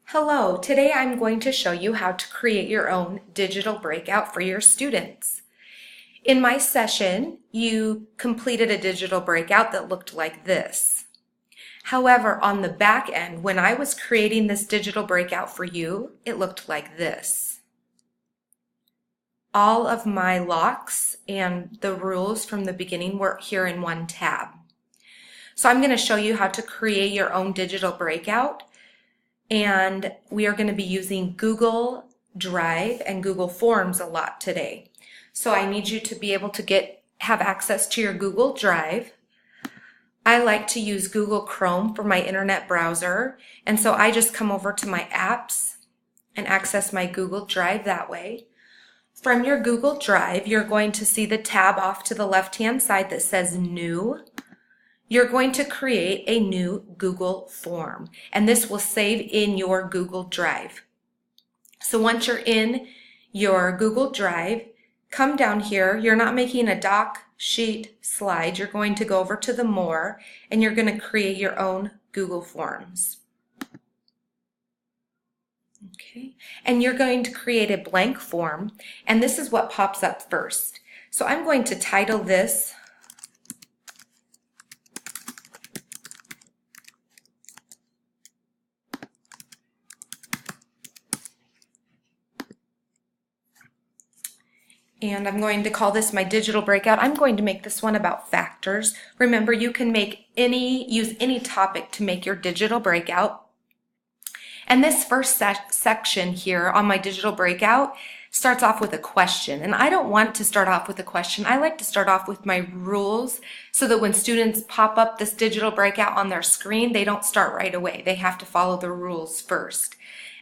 Hello, today I'm going to show you how to create your own digital breakout for your students. In my session, you completed a digital breakout that looked like this. However, on the back end, when I was creating this digital breakout for you, it looked like this. All of my locks and the rules from the beginning were here in one tab. So I'm going to show you how to create your own digital breakout. And we are going to be using Google Drive and Google Forms a lot today. So I need you to be able to have access to your Google Drive. I like to use Google Chrome for my internet browser, and so I just come over to my apps and access my Google Drive that way. From your Google Drive, you're going to see the tab off to the left-hand side that says New. You're going to create a new Google form, and this will save in your Google Drive. So once you're in your Google Drive, come down here. You're not making a doc, sheet, slide. You're going to go over to the More, and you're going to create your own Google Forms. Okay, and you're going to create a blank form, and this is what pops up first. So I'm going to title this and I'm going to call this my digital breakout. I'm going to make this one about factors. Remember, you can use any topic to make your digital breakout. And this first section here on my digital breakout starts off with a question. And I don't want to start off with a question. I like to start off with my rules so that when students pop up this digital breakout on their screen, they don't start right away. They have to follow the rules first.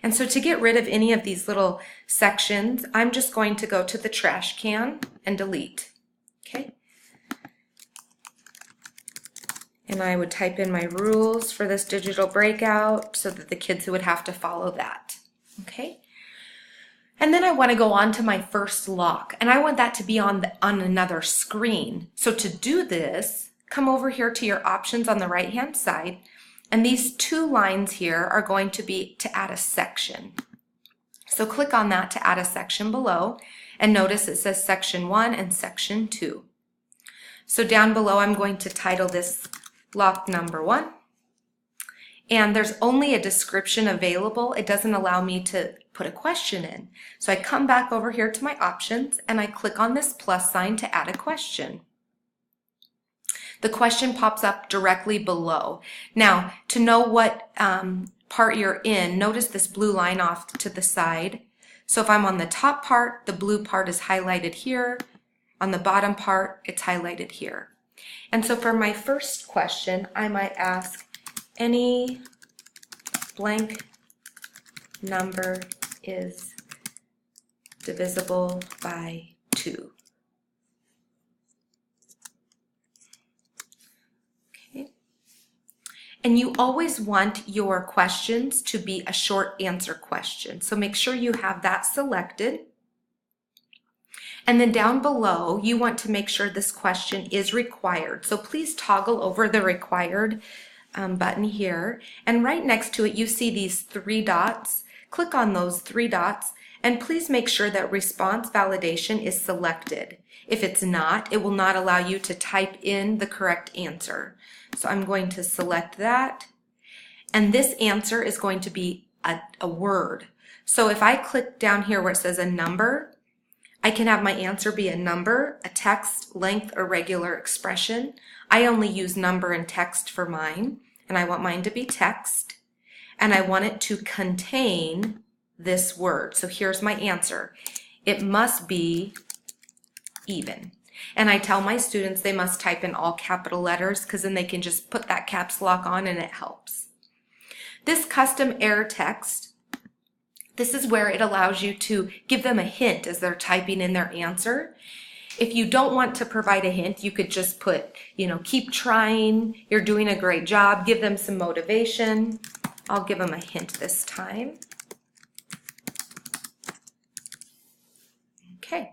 And so to get rid of any of these little sections, I'm just going to go to the trash can and delete. Okay. And I would type in my rules for this digital breakout so that the kids would have to follow that. Okay. And then I want to go on to my first lock, and I want that to be on another screen. So to do this, come over here to your options on the right-hand side. And these two lines here are going to be to add a section. So click on that to add a section below, and notice it says section 1 and section 2. So down below I'm going to title this lock number 1. And there's only a description available. It doesn't allow me to put a question in. So I come back over here to my options and I click on this plus sign to add a question. The question pops up directly below. Now, to know what part you're in, notice this blue line off to the side. So if I'm on the top part, the blue part is highlighted here. On the bottom part, it's highlighted here. And so for my first question, I might ask, any blank number is divisible by 2. And you always want your questions to be a short answer question. So make sure you have that selected. And then down below, you want to make sure this question is required. So please toggle over the required button here. And right next to it, you see these 3 dots. Click on those 3 dots. And please make sure that response validation is selected. If it's not, it will not allow you to type in the correct answer. So I'm going to select that. And this answer is going to be a word. So if I click down here where it says a number, I can have my answer be a number, a text, length, or regular expression. I only use number and text for mine, and I want mine to be text. And I want it to contain this word. So here's my answer. It must be even. And I tell my students they must type in all capital letters because then they can just put that caps lock on and it helps. This custom error text, this is where it allows you to give them a hint as they're typing in their answer. If you don't want to provide a hint, you could just put, keep trying, you're doing a great job, give them some motivation. I'll give them a hint this time. Okay.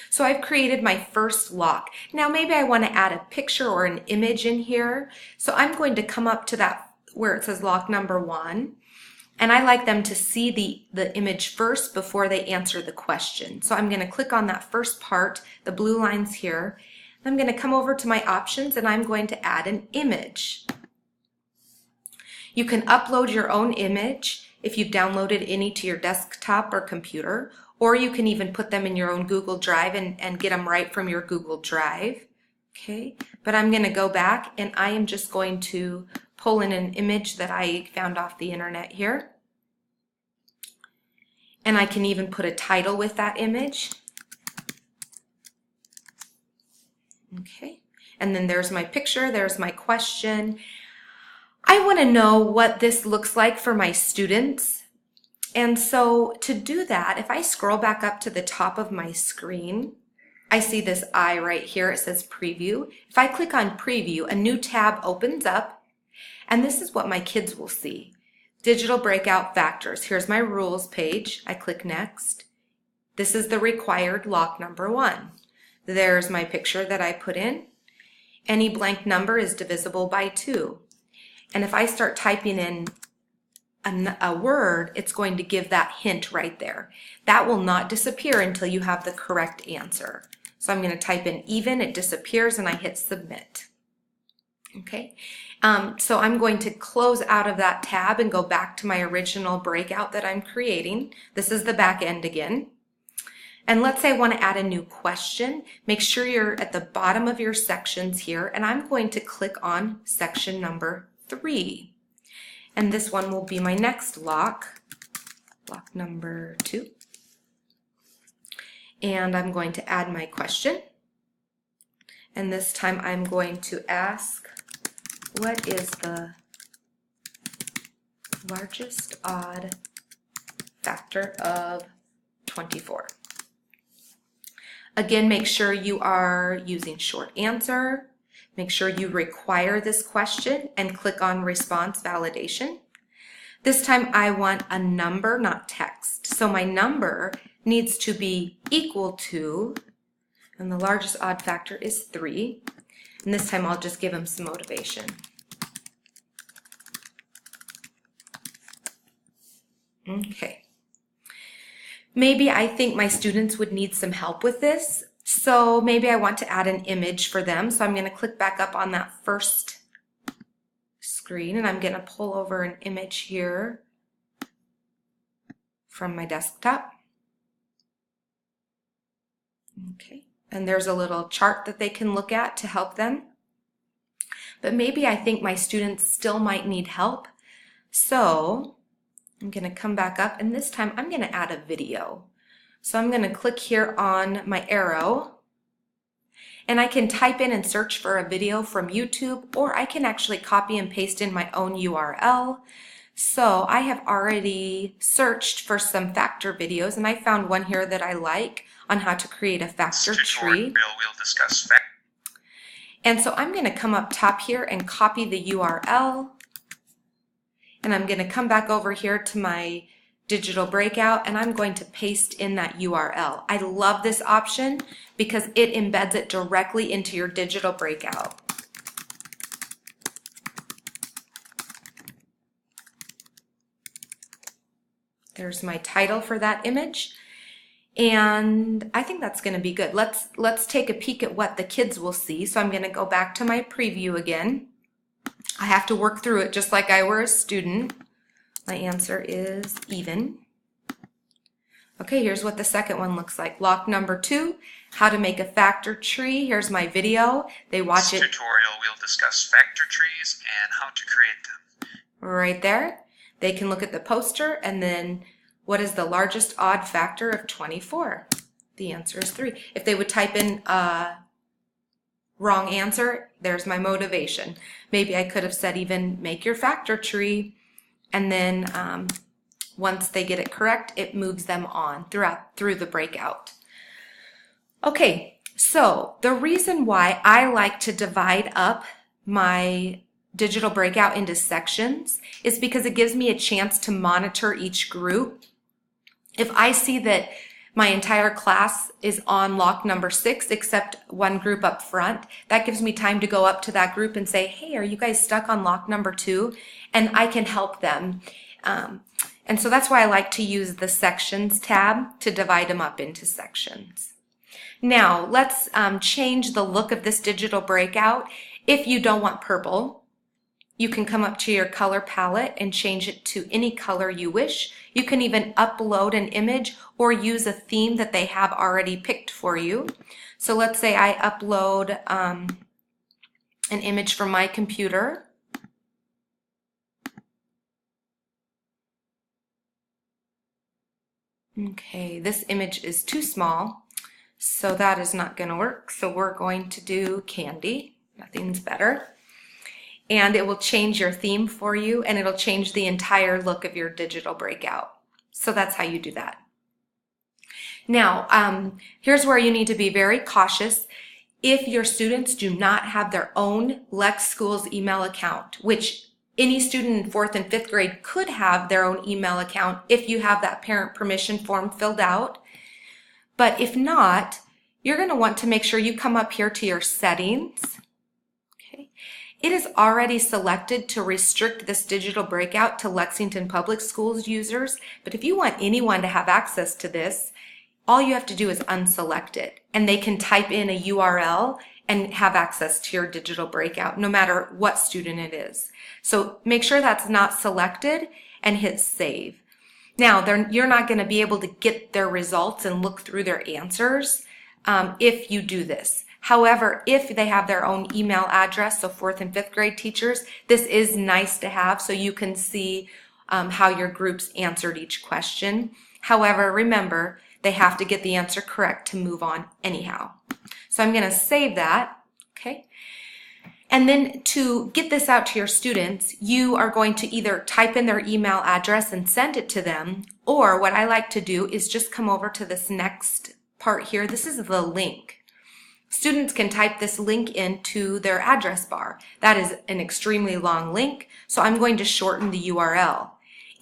So I've created my first lock. Now maybe I want to add a picture or an image in here. So I'm going to come up to that where it says lock number 1. And I like them to see the image first before they answer the question. So I'm going to click on that first part, the blue lines here. I'm going to come over to my options and I'm going to add an image. You can upload your own image if you've downloaded any to your desktop or computer, or you can even put them in your own Google Drive and get them right from your Google Drive. Okay, but I'm going to go back and I am just going to pull in an image that I found off the internet here. And I can even put a title with that image. Okay, and then there's my picture, there's my question. I want to know what this looks like for my students. And so to do that, if I scroll back up to the top of my screen, I see this eye right here. It says preview. If I click on preview, a new tab opens up, and this is what my kids will see. Digital breakout factors. Here's my rules page. I click next. This is the required lock number 1. There's my picture that I put in. Any blank number is divisible by 2. And if I start typing in a word, it's going to give that hint right there. That will not disappear until you have the correct answer. So I'm going to type in even, it disappears, and I hit submit. Okay, so I'm going to close out of that tab and go back to my original breakout that I'm creating. This is the back end again. And let's say I want to add a new question. Make sure you're at the bottom of your sections here, and I'm going to click on section number 3. And this one will be my next lock number 2. And I'm going to add my question. And this time I'm going to ask, what is the largest odd factor of 24? Again, make sure you are using short answer. Make sure you require this question and click on response validation. This time I want a number, not text. So my number needs to be equal to, and the largest odd factor is 3. And this time I'll just give them some motivation. Okay. Maybe I think my students would need some help with this. So maybe I want to add an image for them. So I'm going to click back up on that first screen and I'm going to pull over an image here from my desktop. Okay, and there's a little chart that they can look at to help them. But maybe I think my students still might need help. So I'm going to come back up and this time I'm going to add a video. So I'm going to click here on my arrow and I can type in and search for a video from YouTube, or I can actually copy and paste in my own URL. So I have already searched for some factor videos and I found one here that I like on how to create a factor tree. We'll discuss and so I'm going to come up top here and copy the URL. And I'm going to come back over here to my digital breakout and I'm going to paste in that URL. I love this option because it embeds it directly into your digital breakout. There's my title for that image. And I think that's going to be good. Let's take a peek at what the kids will see. So I'm going to go back to my preview again. I have to work through it just like I were a student. My answer is even. Okay, here's what the second one looks like. Lock number 2, how to make a factor tree. Here's my video. They watch it. This tutorial we'll discuss factor trees and how to create them. Right there. They can look at the poster and then what is the largest odd factor of 24? The answer is 3. If they would type in wrong answer, there's my motivation. Maybe I could have said even make your factor tree, and then once they get it correct, it moves them on through the breakout. Okay, so the reason why I like to divide up my digital breakout into sections is because it gives me a chance to monitor each group. If I see that my entire class is on lock number 6 except one group up front, that gives me time to go up to that group and say, hey, are you guys stuck on lock number 2? And I can help them. And so that's why I like to use the sections tab to divide them up into sections. Now let's change the look of this digital breakout. If you don't want purple, you can come up to your color palette and change it to any color you wish. You can even upload an image or use a theme that they have already picked for you. So let's say I upload an image from my computer. Okay, this image is too small, so that is not going to work. So we're going to do candy. Nothing's better. And it will change your theme for you, and it'll change the entire look of your digital breakout. So that's how you do that. Now, here's where you need to be very cautious. If your students do not have their own Lex Schools email account, which any student in 4th and 5th grade could have their own email account if you have that parent permission form filled out. But if not, you're going to want to make sure you come up here to your settings. Okay. It is already selected to restrict this digital breakout to Lexington Public Schools users, but if you want anyone to have access to this, all you have to do is unselect it, and they can type in a URL and have access to your digital breakout, no matter what student it is. So make sure that's not selected and hit save. Now, you're not going to be able to get their results and look through their answers if you do this. However, if they have their own email address, so 4th and 5th grade teachers, this is nice to have so you can see how your groups answered each question. However, remember, they have to get the answer correct to move on anyhow. So I'm going to save that, okay? And then to get this out to your students, you are going to either type in their email address and send it to them, or what I like to do is just come over to this next part here. This is the link. Students can type this link into their address bar. That is an extremely long link, so I'm going to shorten the URL.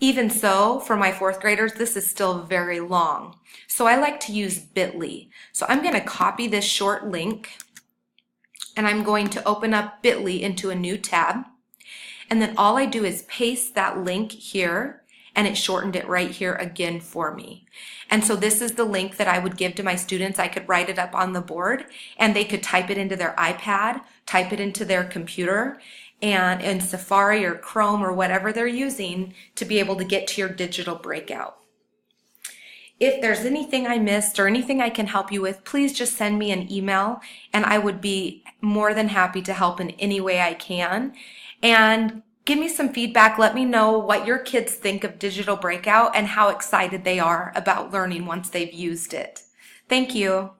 Even so, for my 4th graders, this is still very long. So I like to use bit.ly. So I'm going to copy this short link, and I'm going to open up bit.ly into a new tab. And then all I do is paste that link here, and it shortened it right here again for me. And so this is the link that I would give to my students. I could write it up on the board, and they could type it into their iPad, type it into their computer, and in Safari or Chrome or whatever they're using to be able to get to your digital breakout. If there's anything I missed or anything I can help you with, please just send me an email, and I would be more than happy to help in any way I can. And give me some feedback. Let me know what your kids think of digital breakout and how excited they are about learning once they've used it. Thank you.